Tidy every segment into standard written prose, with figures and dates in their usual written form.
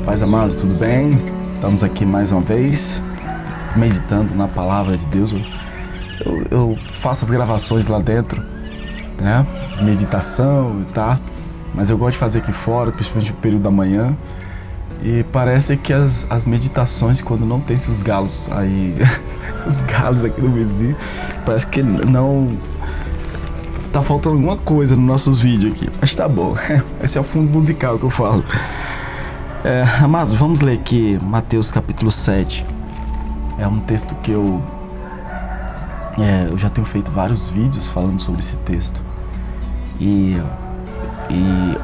Paz amado, tudo bem? Estamos aqui mais uma vez, meditando na palavra de Deus. Eu faço as gravações lá dentro, né? Meditação e tá, mas eu gosto de fazer aqui fora, principalmente no período da manhã. E parece que as meditações, quando não tem esses galos aí, os galos aqui no vizinho, parece que não... Tá faltando alguma coisa nos nossos vídeos aqui, mas tá bom. Esse é o fundo musical que eu falo. Amados, vamos ler aqui Mateus capítulo 7. É um texto que eu já tenho feito vários vídeos falando sobre esse texto. E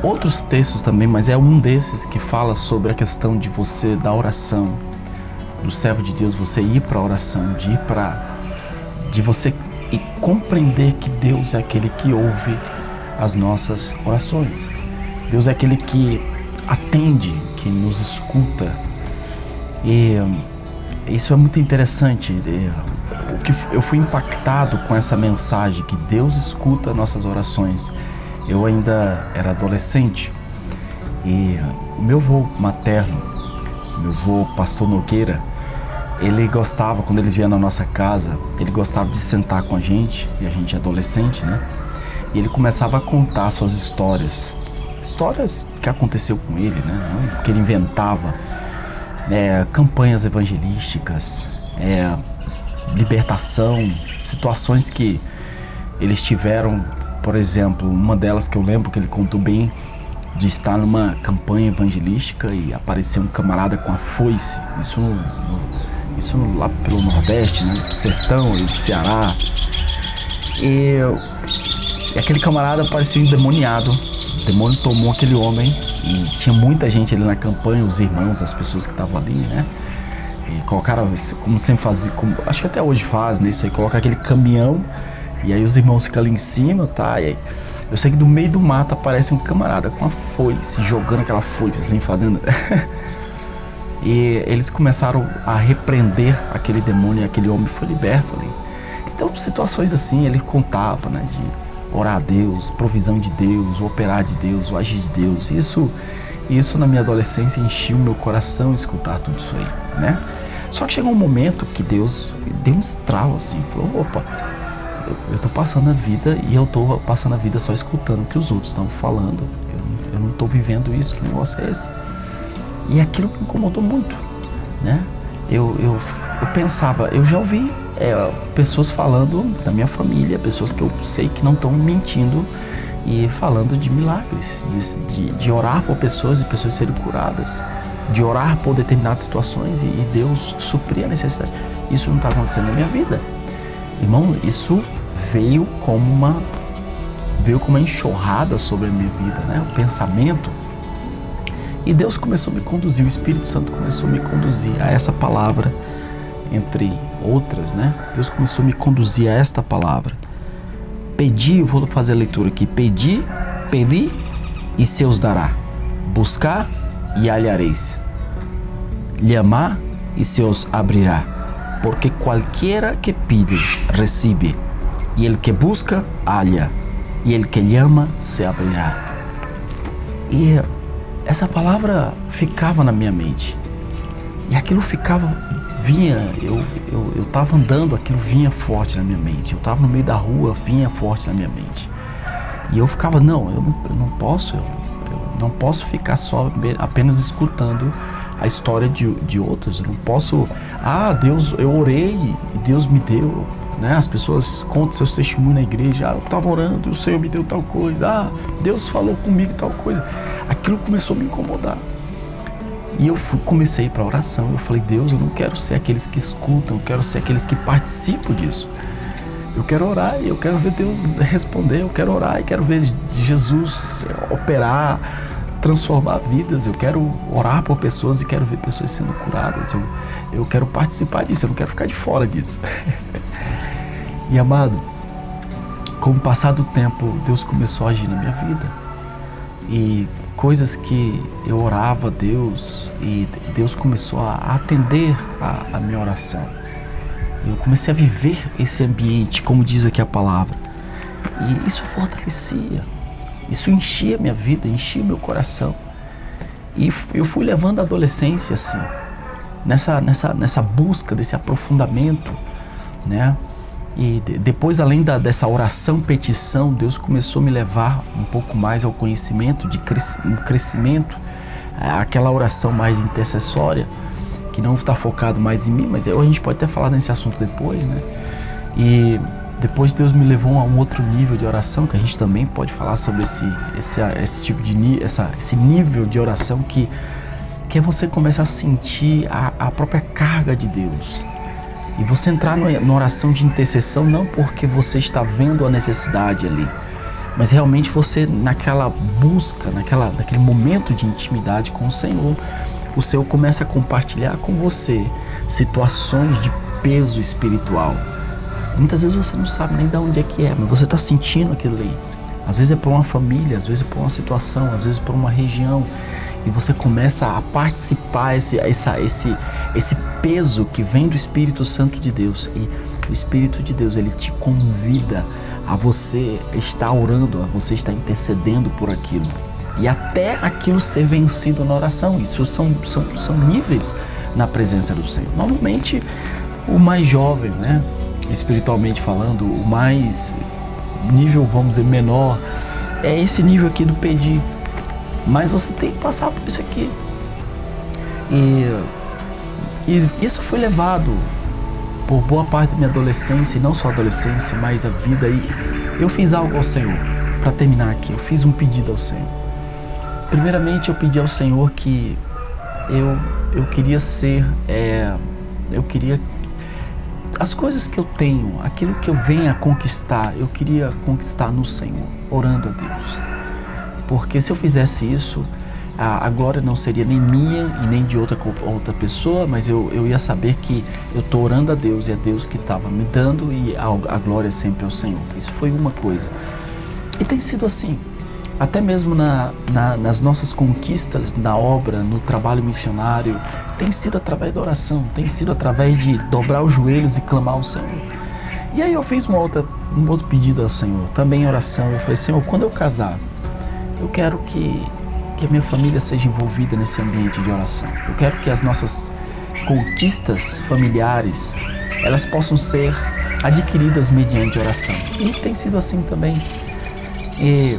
outros textos também, mas é um desses que fala sobre a questão de você, da oração, do servo de Deus, você ir para a oração, de você e compreender que Deus é aquele que ouve as nossas orações. Deus é aquele que atende, que nos escuta. E isso é muito interessante. Eu fui impactado com essa mensagem que Deus escuta nossas orações. Eu ainda era adolescente e o meu avô materno, meu avô pastor Nogueira, ele gostava, quando ele vinha na nossa casa, ele gostava de sentar com a gente, e a gente é adolescente, né? E ele começava a contar suas histórias que aconteceu com ele, né? Que ele inventava, campanhas evangelísticas, libertação, situações que eles tiveram. Por exemplo, uma delas que eu lembro que ele contou bem, de estar numa campanha evangelística e aparecer um camarada com a foice, isso lá pelo Nordeste, né, pro sertão e pro Ceará, e aquele camarada parecia endemoniado. O demônio tomou aquele homem e tinha muita gente ali na campanha, os irmãos, as pessoas que estavam ali, né, e colocaram, como sempre fazia, acho que até hoje faz, né, isso aí, coloca aquele caminhão e aí os irmãos ficam ali em cima, tá, e aí eu sei que do meio do mato aparece um camarada com a foice, jogando aquela foice assim, fazendo... E eles começaram a repreender aquele demônio e aquele homem foi liberto ali. Então, situações assim, ele contava, né, de orar a Deus, provisão de Deus, o operar de Deus, o agir de Deus. Isso na minha adolescência encheu o meu coração escutar tudo isso aí, né? Só que chegou um momento que Deus deu um estralo assim, falou, opa, eu tô passando a vida e eu tô passando a vida só escutando o que os outros estão falando. Eu não tô vivendo isso, que negócio é esse? E aquilo me incomodou muito, né? Eu pensava, eu já ouvi pessoas falando da minha família, pessoas que eu sei que não estão mentindo e falando de milagres, de orar por pessoas e pessoas serem curadas, de orar por determinadas situações e Deus suprir a necessidade. Isso não está acontecendo na minha vida. Irmão, isso veio como uma enxurrada sobre a minha vida, né? O pensamento. E Deus começou a me conduzir, o Espírito Santo começou a me conduzir a essa palavra, entre outras, né? Deus começou a me conduzir a esta palavra. Pedi, vou fazer a leitura aqui. Pedi e se os dará. Buscar e halhareis. Llamar e se os abrirá. Porque qualquer que pide, recebe. E el que busca, halla. E el que llama, se abrirá. E essa palavra ficava na minha mente. E aquilo vinha, eu estava andando, aquilo vinha forte na minha mente. Eu estava no meio da rua, vinha forte na minha mente. E eu ficava, eu não posso ficar só apenas escutando a história de outros. Eu não posso, Deus, eu orei e Deus me deu, né? As pessoas contam seus testemunhos na igreja, eu estava orando e o Senhor me deu tal coisa, Deus falou comigo tal coisa. Aquilo começou a me incomodar. E eu comecei para a oração. Eu falei, Deus, eu não quero ser aqueles que escutam, eu quero ser aqueles que participam disso. Eu quero orar e eu quero ver Deus responder, eu quero orar e quero ver Jesus operar, transformar vidas. Eu quero orar por pessoas e quero ver pessoas sendo curadas. Eu quero participar disso, eu não quero ficar de fora disso. E amado, com o passar do tempo, Deus começou a agir na minha vida. E coisas que eu orava a Deus e Deus começou a atender a minha oração. Eu comecei a viver esse ambiente, como diz aqui a palavra. E isso fortalecia, isso enchia minha vida, enchia meu coração. E eu fui levando a adolescência assim, nessa busca desse aprofundamento, né? E depois, além dessa oração, petição, Deus começou a me levar um pouco mais ao conhecimento, um crescimento, aquela oração mais intercessória, que não está focado mais em mim, mas a gente pode até falar nesse assunto depois, né? E depois Deus me levou a um outro nível de oração, que a gente também pode falar sobre esse tipo de esse nível de oração que é você começar a sentir a própria carga de Deus. E você entrar na oração de intercessão não porque você está vendo a necessidade ali, mas realmente você naquela busca, naquele momento de intimidade com o Senhor começa a compartilhar com você situações de peso espiritual. Muitas vezes você não sabe nem de onde é que é, mas você está sentindo aquilo ali. Às vezes é por uma família, às vezes é por uma situação, às vezes por uma região. E você começa a participar esse peso que vem do Espírito Santo de Deus. E o Espírito de Deus, ele te convida a você estar orando, a você estar intercedendo por aquilo. E até aquilo ser vencido na oração. Isso são níveis na presença do Senhor. Normalmente, o mais jovem, né, espiritualmente falando, o mais nível, vamos dizer, menor, é esse nível aqui do pedir. Mas você tem que passar por isso aqui. E isso foi levado por boa parte da minha adolescência, e não só a adolescência, mas a vida. E eu fiz algo ao Senhor, para terminar aqui, eu fiz um pedido ao Senhor. Primeiramente, eu pedi ao Senhor que eu queria as coisas que eu tenho, aquilo que eu venho a conquistar, eu queria conquistar no Senhor, orando a Deus. Porque se eu fizesse isso, a glória não seria nem minha e nem de outra pessoa, mas eu ia saber que eu estou orando a Deus e é Deus que estava me dando, e a glória é sempre ao Senhor. Isso foi uma coisa. E tem sido assim, até mesmo nas nossas conquistas na obra, no trabalho missionário, tem sido através da oração, tem sido através de dobrar os joelhos e clamar ao Senhor. E aí eu fiz um outro pedido ao Senhor, também em oração. Eu falei: Senhor, quando eu casar, eu quero que a minha família seja envolvida nesse ambiente de oração. Eu quero que as nossas conquistas familiares, elas possam ser adquiridas mediante oração. E tem sido assim também. E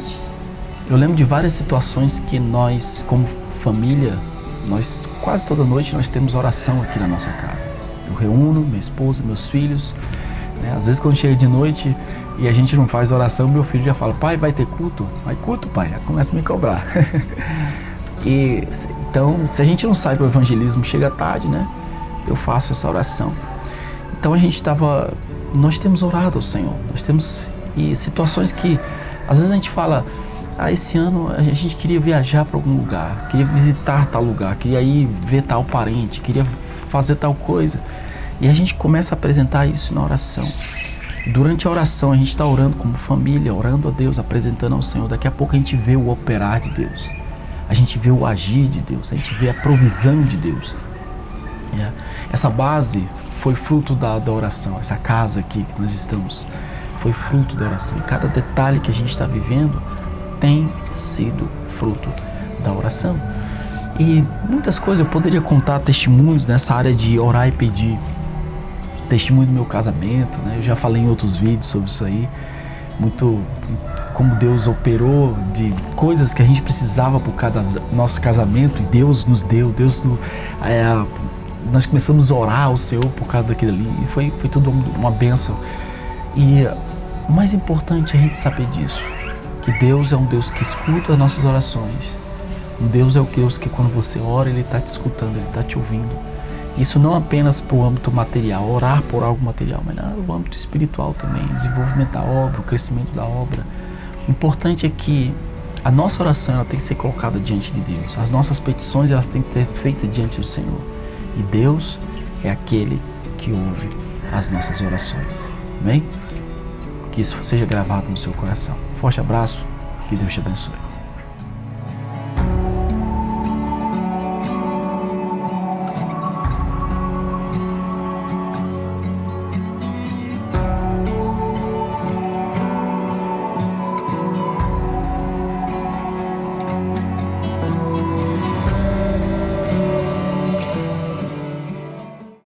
eu lembro de várias situações que nós, como família, quase toda noite nós temos oração aqui na nossa casa. Eu reúno minha esposa, meus filhos, né? Às vezes quando chega de noite e a gente não faz oração, meu filho já fala: pai, vai ter culto? Vai culto, pai? Já começa a me cobrar. E então, se a gente não sai para o evangelismo, chega tarde, né? Eu faço essa oração. Então nós temos orado ao Senhor, e situações que às vezes a gente fala: esse ano a gente queria viajar para algum lugar, queria visitar tal lugar, queria ir ver tal parente, queria fazer tal coisa. E a gente começa a apresentar isso na oração. Durante a oração a gente está orando como família, orando a Deus, apresentando ao Senhor. Daqui a pouco a gente vê o operar de Deus, a gente vê o agir de Deus, a gente vê a provisão de Deus. Essa base foi fruto da oração. Essa casa aqui que nós estamos foi fruto da oração. E cada detalhe que a gente está vivendo tem sido fruto da oração. E muitas coisas eu poderia contar, testemunhos nessa área de orar e pedir. Testemunho do meu casamento, né? Eu já falei em outros vídeos sobre isso aí, muito como Deus operou de coisas que a gente precisava por cada nosso casamento, e Deus nos deu, nós começamos a orar ao Senhor por causa daquilo ali, e foi tudo uma bênção. E o mais importante é a gente saber disso, que Deus é um Deus que escuta as nossas orações. Deus é o Deus que quando você ora, Ele está te escutando, Ele está te ouvindo. Isso não apenas para o âmbito material, orar por algo material, mas no âmbito espiritual também, desenvolvimento da obra, o crescimento da obra. O importante é que a nossa oração ela tem que ser colocada diante de Deus. As nossas petições elas têm que ser feitas diante do Senhor. E Deus é aquele que ouve as nossas orações. Amém? Que isso seja gravado no seu coração. Forte abraço, que Deus te abençoe.